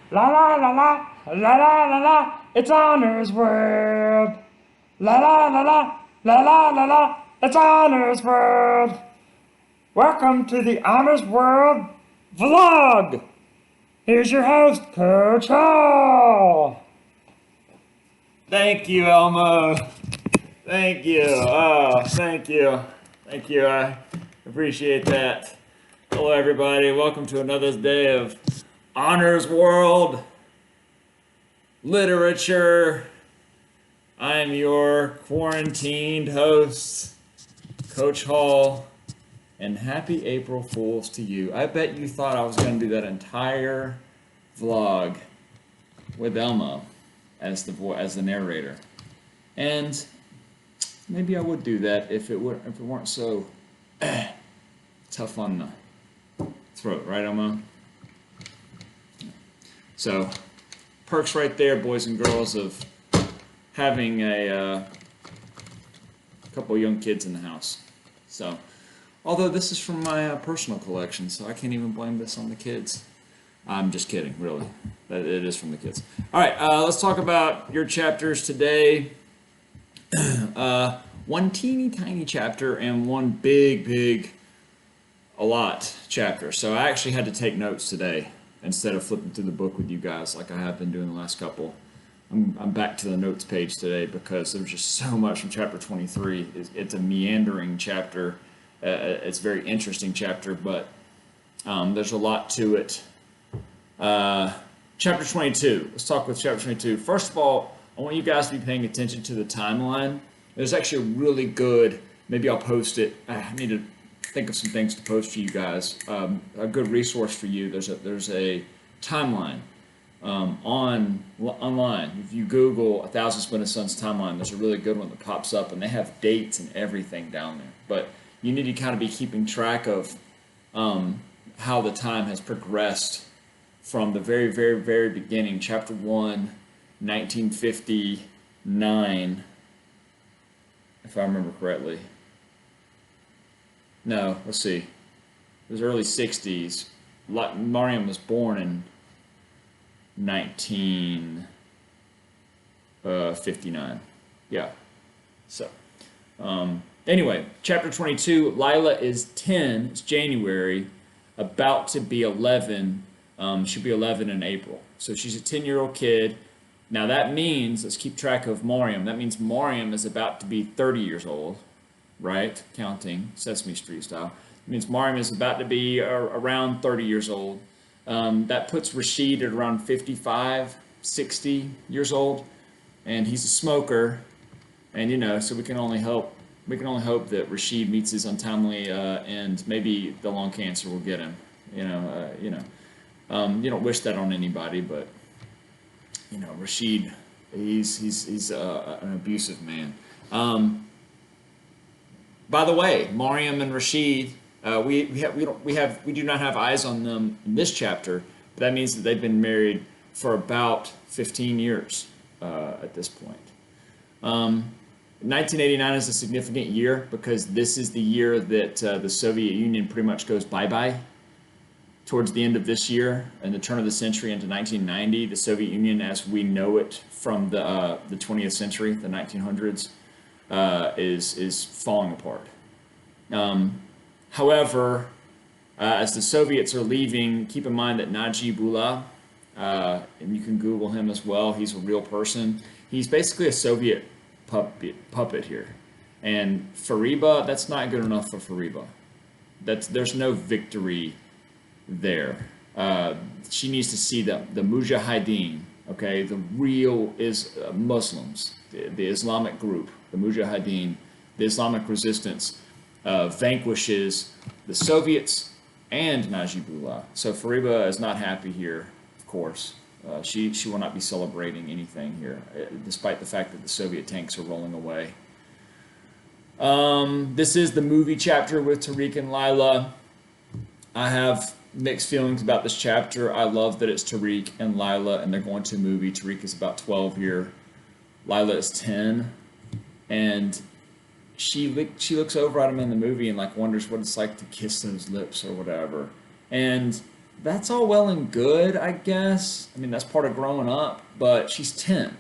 La la la la, la la la la, it's Honors World. La la la la, la la la la, it's Honors World. Welcome to the Honors World vlog. Here's your host, Coach Hall. Thank you, Elmo. Thank you. Oh, thank you. Thank you. I appreciate that. Hello, everybody. Welcome to another day of Honors World Literature. I am your quarantined host, Coach Hall, and happy April Fools to you. I bet you thought I was going to do that entire vlog with Elmo as the narrator, and maybe I would do that if it weren't so tough on the throat, right, Elmo? So, perks right there, boys and girls, of having a couple young kids in the house. So, although this is from my personal collection, so I can't even blame this on the kids. I'm just kidding, really. It is from the kids. All right, let's talk about your chapters today. One teeny tiny chapter and one big, a lot chapter. So I actually had to take notes today instead of flipping through the book with you guys like I have been doing the last couple. I'm back to the notes page today because there's just so much from chapter 23. It's a meandering chapter. It's a very interesting chapter, but there's a lot to it. Chapter 22. Let's talk with chapter 22. First of all, I want you guys to be paying attention to the timeline. There's actually a really good, maybe I'll post it. I need to think of some things to post to you guys. A good resource for you. There's a timeline online. If you Google A Thousand Splendid Suns timeline, there's a really good one that pops up, and they have dates and everything down there. But you need to kind of be keeping track of how the time has progressed from the very beginning. Chapter 1, 1959, if I remember correctly. No, let's see. It was early 60s. Mariam was born in 1959. Yeah. So, anyway, chapter 22, Lila is 10. It's January, about to be 11. She'll be 11 in April. So she's a 10-year-old kid. Now that means, let's keep track of Mariam. That means Mariam is about to be 30 years old, right? Counting Sesame Street style. It means Mariam is about to be around 30 years old. That puts Rashid at around 55, 60 years old. And he's a smoker. And, so we can only hope that Rashid meets his untimely end. Maybe the lung cancer will get him. You don't wish that on anybody, but Rashid, he's an abusive man. By the way, Mariam and Rashid, we do not have eyes on them in this chapter, but that means that they've been married for about 15 years at this point. 1989 is a significant year because this is the year that the Soviet Union pretty much goes bye-bye. Towards the end of this year and the turn of the century into 1990, the Soviet Union, as we know it from the 20th century, the 1900s, is falling apart. However, as the Soviets are leaving, keep in mind that Najibullah, and you can Google him as well. He's a real person. He's basically a Soviet puppet here. And Fariba, that's not good enough for Fariba. There's no victory there. She needs to see the Mujahideen, okay, the real Muslims, the Islamic group, the Mujahideen, the Islamic resistance, vanquishes the Soviets and Najibullah. So Fariba is not happy here, of course. She will not be celebrating anything here, despite the fact that the Soviet tanks are rolling away. This is the movie chapter with Tariq and Lila. I have mixed feelings about this chapter. I love that it's Tariq and Lila, and they're going to a movie. Tariq is about 12 here. Lila is 10, and she looks over at him in the movie and wonders what it's like to kiss those lips or whatever. And that's all well and good, I guess. I mean, that's part of growing up, but she's 10.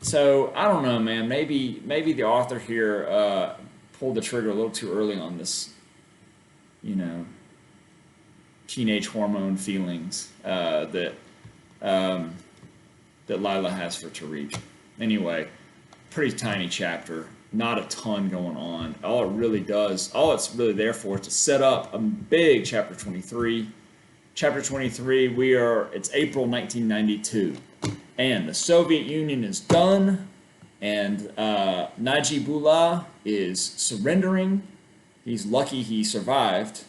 So I don't know, man. Maybe the author here pulled the trigger a little too early on this, you know, teenage hormone feelings um, that Lila has for Tariq. Anyway, pretty tiny chapter, not a ton going on. All it's really there for is to set up a big chapter 23. Chapter 23, it's April 1992, and the Soviet Union is done, and Najibullah is surrendering. He's lucky he survived.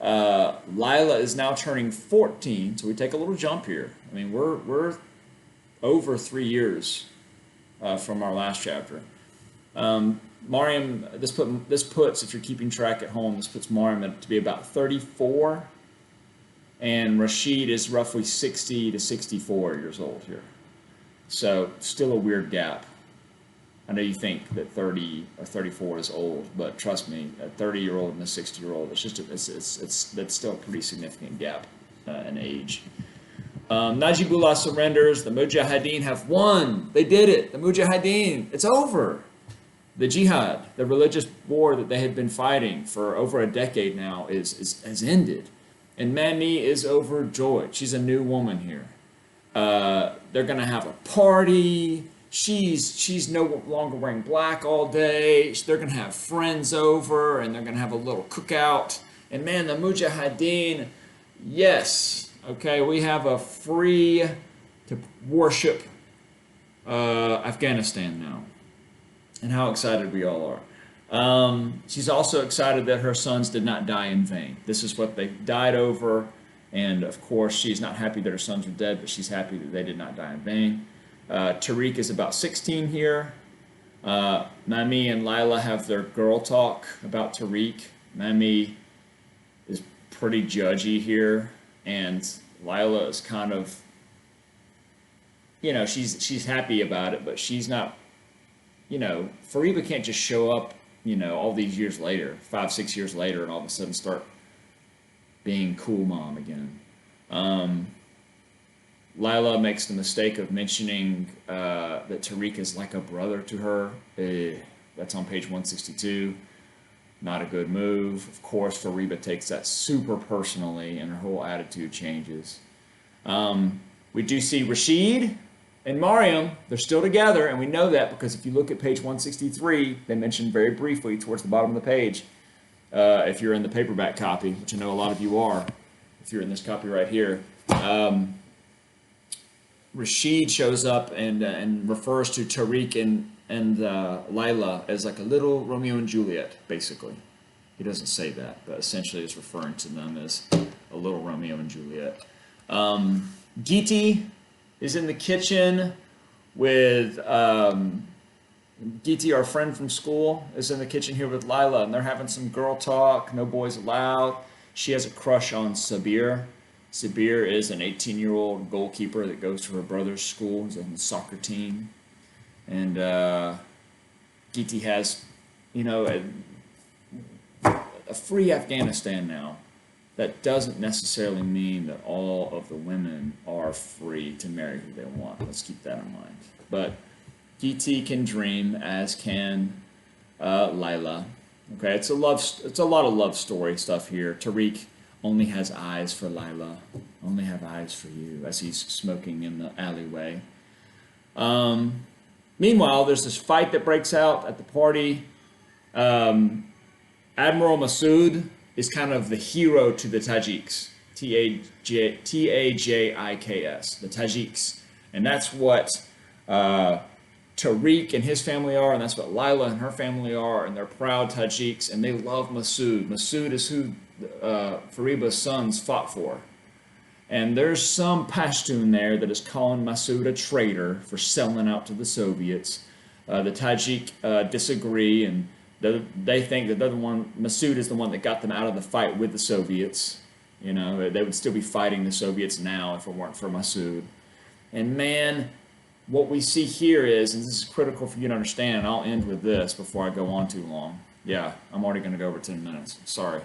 Lila is now turning 14, so we take a little jump here. I mean, we're over 3 years from our last chapter. Mariam, this puts, if you're keeping track at home, this puts Mariam to be about 34, and Rashid is roughly 60 to 64 years old here. So still a weird gap. I know you think that 30 or 34 is old, but trust me, a 30-year-old and a 60-year-old, that's still a pretty significant gap in age. Najibullah surrenders. The Mujahideen have won. They did it. The Mujahideen. It's over. The jihad, the religious war that they had been fighting for over a decade now, has ended. And Mami is overjoyed. She's a new woman here. They're going to have a party. She's no longer wearing black all day. They're going to have friends over, and they're going to have a little cookout. And man, the Mujahideen, yes. Okay, we have a free to worship Afghanistan now. And how excited we all are. She's also excited that her sons did not die in vain. This is what they died over. And of course, she's not happy that her sons are dead, but she's happy that they did not die in vain. Tariq is about 16 here. Mami and Lila have their girl talk about Tariq. Mami is pretty judgy here, and Lila is kind of, she's happy about it, but she's not, Fariba can't just show up, all these years later, 5-6 years later, and all of a sudden start being cool mom again. Lila makes the mistake of mentioning that Tariq is like a brother to her. That's on page 162. Not a good move. Of course, Fariba takes that super personally, and her whole attitude changes. We do see Rashid and Mariam. They're still together, and we know that because if you look at page 163, they mention very briefly towards the bottom of the page, if you're in the paperback copy, which I know a lot of you are, if you're in this copy right here, Rashid shows up and refers to Tariq and Lila as like a little Romeo and Juliet, basically. He doesn't say that, but essentially is referring to them as a little Romeo and Juliet. Geeti is in the kitchen with Geeti, our friend from school, is in the kitchen here with Lila, and they're having some girl talk, no boys allowed. She has a crush on Sabir. Sabir is an 18-year-old goalkeeper that goes to her brother's school. He's on the soccer team. And Geeti has, a free Afghanistan now. That doesn't necessarily mean that all of the women are free to marry who they want. Let's keep that in mind. But Geeti can dream, as can Lila. Okay, it's a lot of love story stuff here. Tariq only has eyes for Lila, only have eyes for you, as he's smoking in the alleyway. Meanwhile, there's this fight that breaks out at the party. Admiral Masood is kind of the hero to the Tajiks. Tajiks, the Tajiks. And that's what Tariq and his family are, and that's what Lila and her family are, and they're proud Tajiks, and they love Masood. Masood is who Fariba's sons fought for. And there's some Pashtun there that is calling Masood a traitor for selling out to the Soviets. The Tajik disagree, and they think that Masood is the one that got them out of the fight with the Soviets. They would still be fighting the Soviets now if it weren't for Masood. And man, what we see here is, and this is critical for you to understand, and I'll end with this before I go on too long. Yeah, I'm already going to go over 10 minutes. Sorry.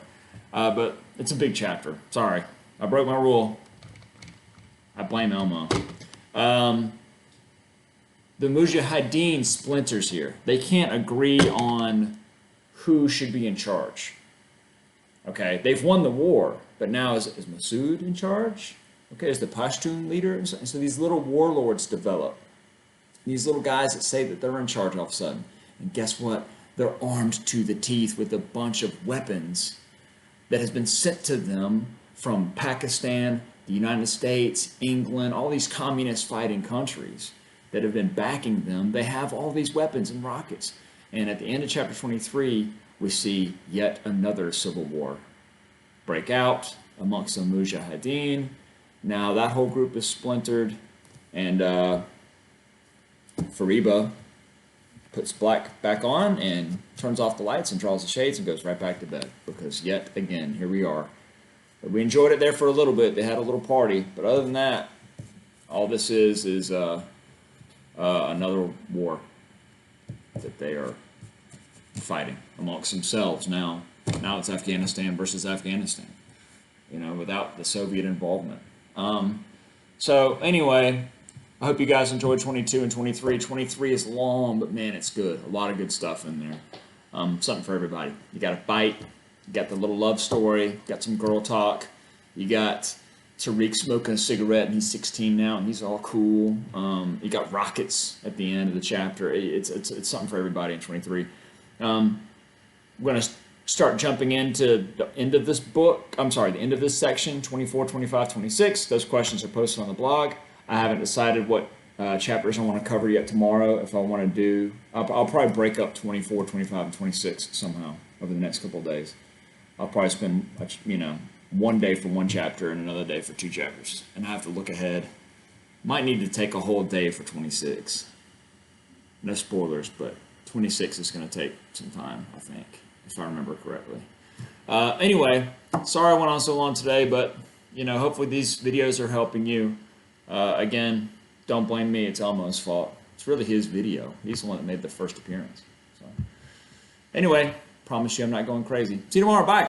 But it's a big chapter. Sorry. I broke my rule. I blame Elmo. The Mujahideen splinters here. They can't agree on who should be in charge. Okay, they've won the war, but now is Masood in charge? Okay, is the Pashtun leader? And so these little warlords develop. These little guys that say that they're in charge all of a sudden. And guess what? They're armed to the teeth with a bunch of weapons that has been sent to them from Pakistan, the United States, England, all these communist fighting countries that have been backing them. They have all these weapons and rockets. And at the end of chapter 23, we see yet another civil war break out amongst the Mujahideen. Now that whole group is splintered, and Fariba puts black back on and turns off the lights and draws the shades and goes right back to bed, because yet again, here we are. But we enjoyed it there for a little bit. They had a little party, but other than that, all this is another war that they are fighting amongst themselves now. Now it's Afghanistan versus Afghanistan, you know, without the Soviet involvement. So anyway, I hope you guys enjoyed 22 and 23. 23 is long, but man, it's good. A lot of good stuff in there. Something for everybody. You got a fight, you got the little love story, got some girl talk, you got Tariq smoking a cigarette, and he's 16 now, and he's all cool. You got rockets at the end of the chapter. It's something for everybody in 23. We're going to start jumping into the end of this book. I'm sorry, the end of this section, 24, 25, 26. Those questions are posted on the blog. I haven't decided what chapters I want to cover yet tomorrow. If I want to do, I'll probably break up 24, 25, and 26 somehow over the next couple of days. I'll probably spend, you know, one day for one chapter and another day for two chapters. And I have to look ahead. Might need to take a whole day for 26. No spoilers, but 26 is going to take some time, I think, if I remember correctly. Anyway, sorry I went on so long today, but, you know, hopefully these videos are helping you. Again, don't blame me. It's Elmo's fault. It's really his video. He's the one that made the first appearance. So, anyway, promise you I'm not going crazy. See you tomorrow. Bye.